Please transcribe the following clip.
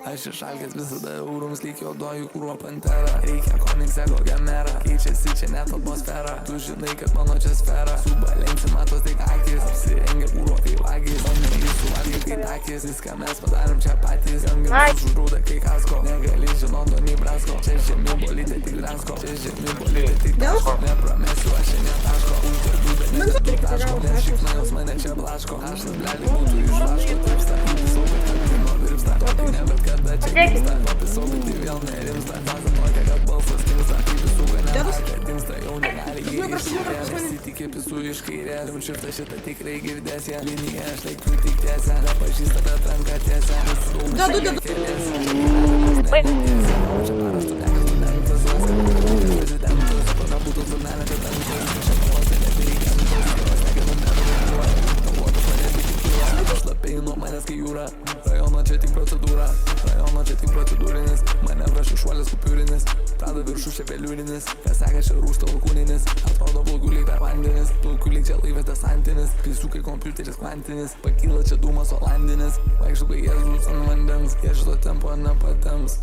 Aš išalgęs visada eurums lyg juodoju kūro pantera. Reikia komiksą kokią merą, keičiasi čia net atmosfera. Tu žinai, kad mano čia sfera. Su balensi matos tik akis, apsirengia kūro kaip agis. O ne jis suvalgė kaip akis. Viską mes padarėm čia patys. Jangas užgrūda kai kasko. Negali žinoto nei brasko. Čia žemi bolitė tik dransko. Čia žemi bolitė tik taško. Nepramesiu aš čia netaško. Uždirbu bet nesu taško. Nešiknaus mane čia blaško. Aš bleli būtų iš vaško. Tripsta, saugai kalbimo virpsta. Tokį ne bet kada čia gimsta. Papi saugai tai vėl nerimsta. Bazą tokia, kad balsas kimsta. Kaip visų gana dingsta. Jau negali jie išsirės. Nesitikė pisų iš kairės. Šitą šitą tikrai girdės ją. Linija aš laiku tik tiesę. Nepažįsta, bet ranka tiesę. Nuo manęs kai jūra, rajono čia tik procedūra, rajono čia tik procedūrinis, manevras šuolis kupiūrinis, prada viršų čia veliūrinis, kas seka čia rūšto alkūninis, atrodo plaukuliai per vandenis, plaukuliai čia laivės desantinis, pisukai kompiuteris kvantinis, pakyla čia dūmas olandinis, vaikštų kai Jėzus ant vandens, jie šito tempo nepatems,